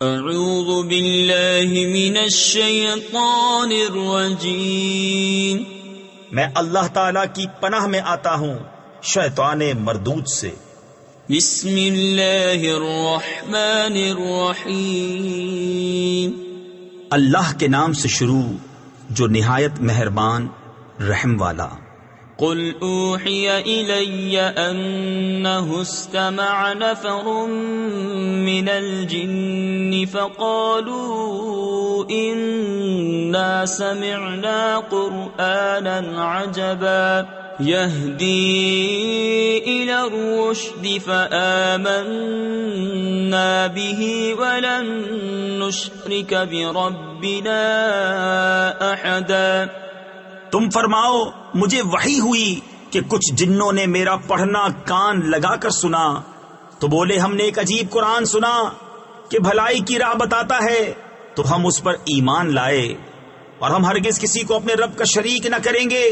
اعوذ باللہ من الشیطان الرجیم، میں اللہ تعالیٰ کی پناہ میں آتا ہوں شیطان مردود سے۔ بسم اللہ الرحمن الرحیم، اللہ کے نام سے شروع جو نہایت مہربان رحم والا۔ قل اوحی الی انہ استمع نفر من الجن فقالوا انا سمعنا قرآنا عجبا يهدي إلى الرشد فآمنا به ولن نشرك بربنا أحدا۔ تم فرماؤ مجھے وحی ہوئی کہ کچھ جنوں نے میرا پڑھنا کان لگا کر سنا تو بولے ہم نے ایک عجیب قرآن سنا کہ بھلائی کی راہ بتاتا ہے، تو ہم اس پر ایمان لائے اور ہم ہرگز کسی کو اپنے رب کا شریک نہ کریں گے۔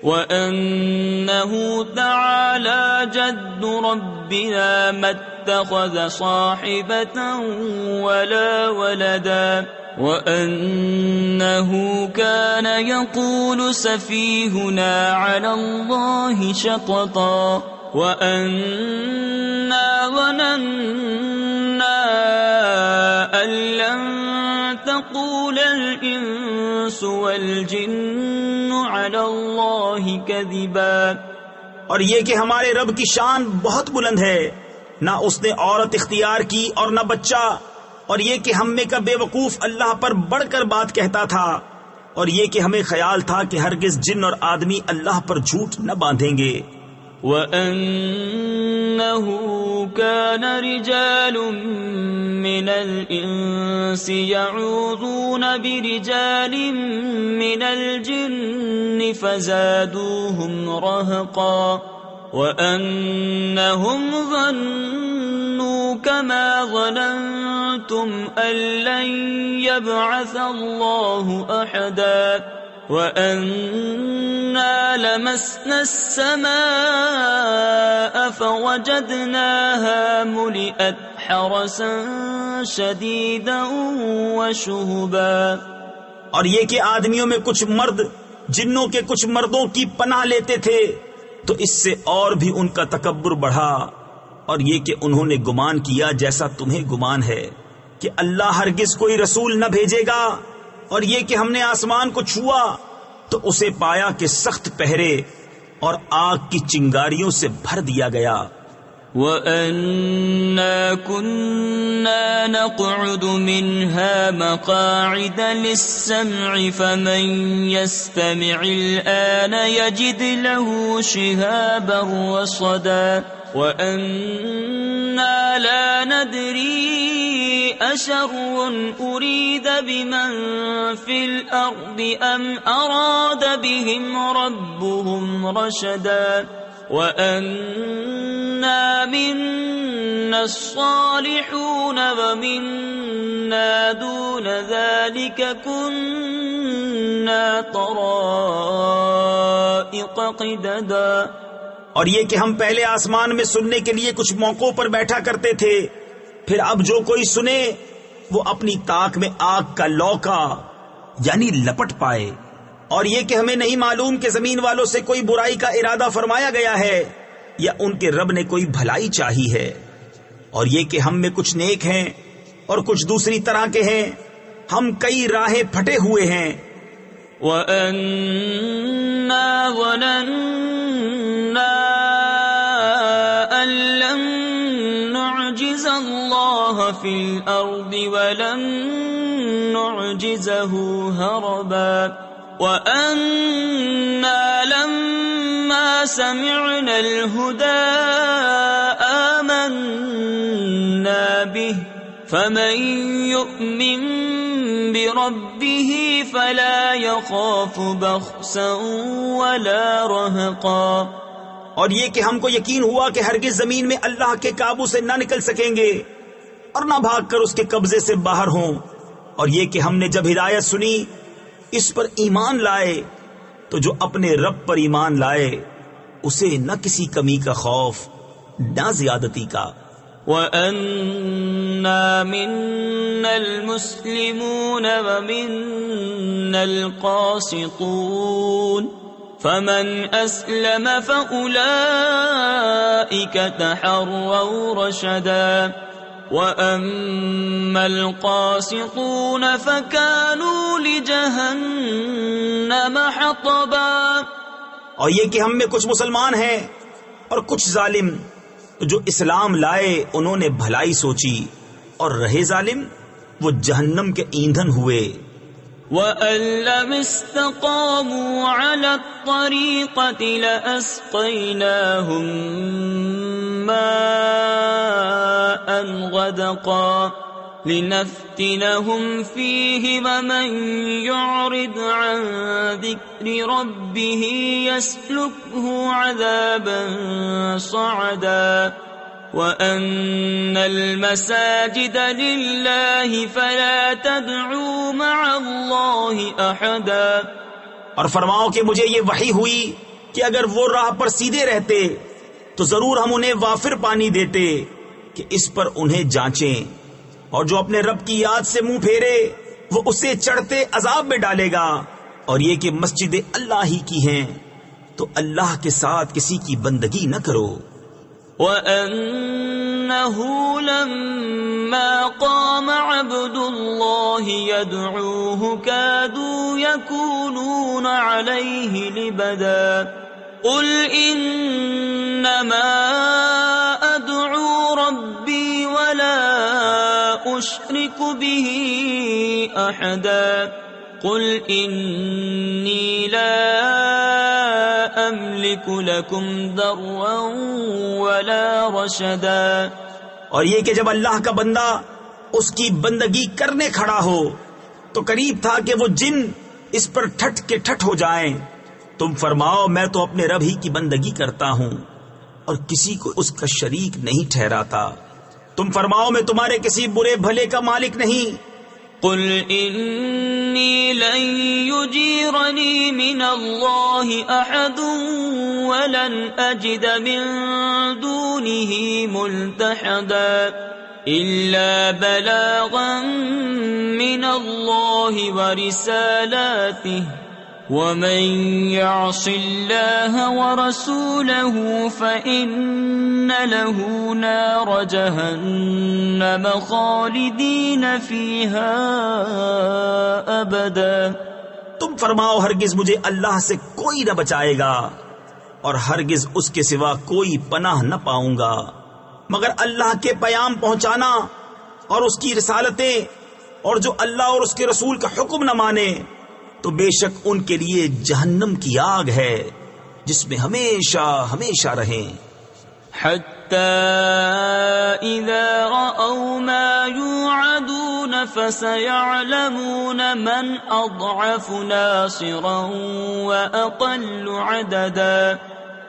وَأَنَّهُ تَعَالَى جَدُّ رَبِّنَا مَا اتَّخَذَ صَاحِبَةً وَلَا وَلَدًا وَأَنَّهُ كَانَ يَقُولُ سَفِيهُنَا عَلَى اللَّهِ شَطَطًا وَأَنَّا ظَنَنَّا أَن لَّن تَقُولَ الْإِنسُ وَالْجِنُّ عَلَى اللَّهِ كَذِبًا۔ اور یہ کہ ہمارے رب کی شان بہت بلند ہے، نہ اس نے عورت اختیار کی اور نہ بچہ، اور یہ کہ ہم میں کا بے وقوف اللہ پر بڑھ کر بات کہتا تھا، اور یہ کہ ہمیں خیال تھا کہ ہرگز جن اور آدمی اللہ پر جھوٹ نہ باندھیں گے۔ وَأَنَّهُ كَانَ رِجَالٌ مِّنَ الْإِنسِ يَعُوذُونَ بِرِجَالٍ مِّنَ الْجِنِّ فَزَادُوهُمْ رَهَقًا وَأَنَّهُمْ ظَنُّوا كَمَا ظَنَنتُمْ أَن لَّن يَبْعَثَ اللَّهُ أَحَدًا وَأَنَّا لَمَسْنَا السَّمَاءَ فَوَجَدْنَاهَا مُلِئَتْ حَرَسًا شَدِيدًا وَشُهُبًا۔ اور یہ کہ آدمیوں میں کچھ مرد جنوں کے کچھ مردوں کی پناہ لیتے تھے تو اس سے اور بھی ان کا تکبر بڑھا، اور یہ کہ انہوں نے گمان کیا جیسا تمہیں گمان ہے کہ اللہ ہرگز کوئی رسول نہ بھیجے گا، اور یہ کہ ہم نے آسمان کو چھوا تو اسے پایا کہ سخت پہرے اور آگ کی چنگاریوں سے بھر دیا گیا۔ وَأَنَّا كُنَّا نَقْعُدُ مِنْهَا مَقَاعِدَ لِلسَّمْعِ فَمَنْ يَسْتَمِعِ الْآنَ يَجِدْ لَهُ شِهَابًا رَصَدًا وَأَنَّا لَا نَدْرِي أَشَرٌّ أُرِيدَ بِمَنْ فِي الْأَرْضِ أَمْ أَرَادَ بِهِمْ رَبُّهُمْ رَشَدًا وَأَنَّا مِنَّا الصَّالِحُونَ وَمِنَّا دُونَ ذَلِكَ كُنَّا طَرَائِقَ قِدَدًا۔ اور یہ کہ ہم پہلے آسمان میں سننے کے لیے کچھ موقعوں پر بیٹھا کرتے تھے، پھر اب جو کوئی سنے وہ اپنی طاق میں آگ کا لوکا یعنی لپٹ پائے۔ اور یہ کہ ہمیں نہیں معلوم کہ زمین والوں سے کوئی برائی کا ارادہ فرمایا گیا ہے یا ان کے رب نے کوئی بھلائی چاہی ہے، اور یہ کہ ہم میں کچھ نیک ہیں اور کچھ دوسری طرح کے ہیں، ہم کئی راہیں پھٹے ہوئے ہیں۔ وَأَنَّا ظَنَنَّا أَن لَّن نُّعْجِزَ اللَّهَ فِي الْأَرْضِ وَلَن نُّعْجِزَهُ هَرَبًا وَأَنَّا لَمَّا سَمِعْنَا الْهُدَىٰ آمَنَّا بِهِ فَمَن يُؤْمِن بِرَبِّهِ فَلَا يَخَافُ بَخْسًا وَلَا رَهَقًا۔ اور یہ کہ ہم کو یقین ہوا کہ ہرگز زمین میں اللہ کے قابو سے نہ نکل سکیں گے اور نہ بھاگ کر اس کے قبضے سے باہر ہوں، اور یہ کہ ہم نے جب ہدایت سنی اس پر ایمان لائے تو جو اپنے رب پر ایمان لائے اسے نہ کسی کمی کا خوف نہ زیادتی کا۔ وَأَنَّا مِنَّا الْمُسْلِمُونَ وَمِنَّا الْقَاسِطُونَ فَمَنْ أَسْلَمَ فَأُولَئِكَ تَحَرَّوْا رَشَدًا وَأَمَّا الْقَاسِطُونَ فَكَانُوا لِجَهَنَّمَ حَطَبًا۔ اور یہ کہ ہم میں کچھ مسلمان ہیں اور کچھ ظالم، جو اسلام لائے انہوں نے بھلائی سوچی اور رہے ظالم وہ جہنم کے ایندھن ہوئے۔ وَأَن لَّمِ اسْتَقَامُوا عَلَى الطَّرِيقَةِ لَأَسْقَيْنَاهُم مَّاءً غَدَقًا لِّنَفْتِنَهُمْ فِيهِ وَمَن يُعْرِضْ عَن ذِكْرِ رَبِّهِ يَسْلُكْهُ عَذَابًا صَعَدًا وَأَنَّ الْمَسَاجِدَ لِلَّهِ فَلَا تَدْعُوا مَعَ اللَّهِ أَحَدًا۔ اور فرماؤ کہ مجھے یہ وحی ہوئی کہ اگر وہ راہ پر سیدھے رہتے تو ضرور ہم انہیں وافر پانی دیتے کہ اس پر انہیں جانچیں، اور جو اپنے رب کی یاد سے منہ پھیرے وہ اسے چڑھتے عذاب میں ڈالے گا۔ اور یہ کہ مسجد اللہ ہی کی ہیں تو اللہ کے ساتھ کسی کی بندگی نہ کرو۔ وَأَنَّهُ لَمَّا قَامَ عَبْدُ اللَّهِ يَدْعُوهُ كَادُوا يَكُونُونَ عَلَيْهِ لِبَدًا قُلْ إِنَّمَا أَدْعُو رَبِّي وَلَا أُشْرِكُ بِهِ أَحَدًا قُلْ إِنِّي لَا أَمْلِكُ لَكُمْ ضَرًّا وَلَا رَشَدًا۔ اور یہ کہ جب اللہ کا بندہ اس کی بندگی کرنے کھڑا ہو تو قریب تھا کہ وہ جن اس پر ٹھٹ کے ٹھٹ ہو جائیں۔ تم فرماؤ میں تو اپنے رب ہی کی بندگی کرتا ہوں اور کسی کو اس کا شریک نہیں ٹھہراتا۔ تم فرماؤ میں تمہارے کسی برے بھلے کا مالک نہیں۔ قل انی لن یجیرنی من اللہ احد ولن اجد من دونه ملتحدا الا بلاغا من اللہ ورسالاته ومن يعص الله ورسوله فإن له نار جهنم خالدين فيها أبدا۔ تم فرماؤ ہرگز مجھے اللہ سے کوئی نہ بچائے گا اور ہرگز اس کے سوا کوئی پناہ نہ پاؤں گا مگر اللہ کے پیام پہنچانا اور اس کی رسالتیں، اور جو اللہ اور اس کے رسول کا حکم نہ مانے تو بے شک ان کے لیے جہنم کی آگ ہے جس میں ہمیشہ ہمیشہ رہیں۔ حتی اذا رأوا ما یوعدون فسیعلمون من اضعف ناصرا واقل عددا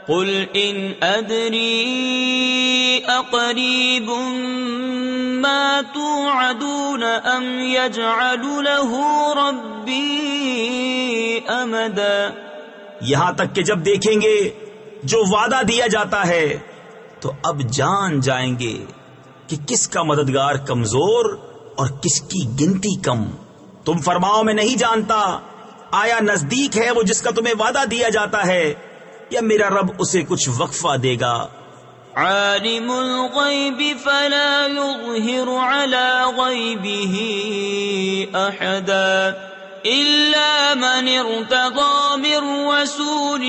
قل ان ادری اقریب ما توعدون ام یجعل له ربی امدا۔ یہاں تک کہ جب دیکھیں گے جو وعدہ دیا جاتا ہے تو اب جان جائیں گے کہ کس کا مددگار کمزور اور کس کی گنتی کم۔ تم فرماؤ میں نہیں جانتا، آیا نزدیک ہے وہ جس کا تمہیں وعدہ دیا جاتا ہے یا میرا رب اسے کچھ وقفہ دے گا؟ عالم الغیب فلا یظہر علی غیبہ احدا الا من ارتضى من رسول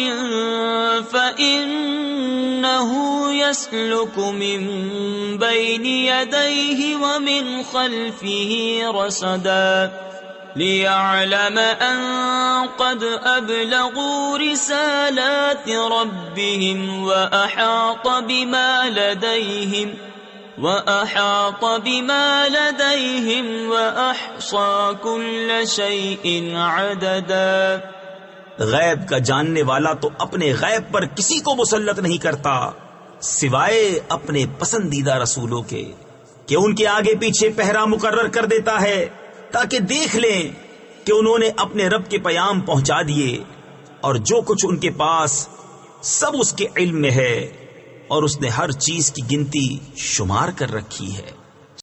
فإنه يسلك من بين يديه ومن خلفه رصدا ليعلم أن قد أبلغوا رسالات ربهم وأحاط بما لديهم وأحصى كل شيء عددا۔ غیب کا جاننے والا تو اپنے غیب پر کسی کو مسلط نہیں کرتا سوائے اپنے پسندیدہ رسولوں کے کہ ان کے آگے پیچھے پہرا مقرر کر دیتا ہے تاکہ دیکھ لیں کہ انہوں نے اپنے رب کے پیام پہنچا دیے، اور جو کچھ ان کے پاس سب اس کے علم میں ہے، اور اس نے ہر چیز کی گنتی شمار کر رکھی ہے۔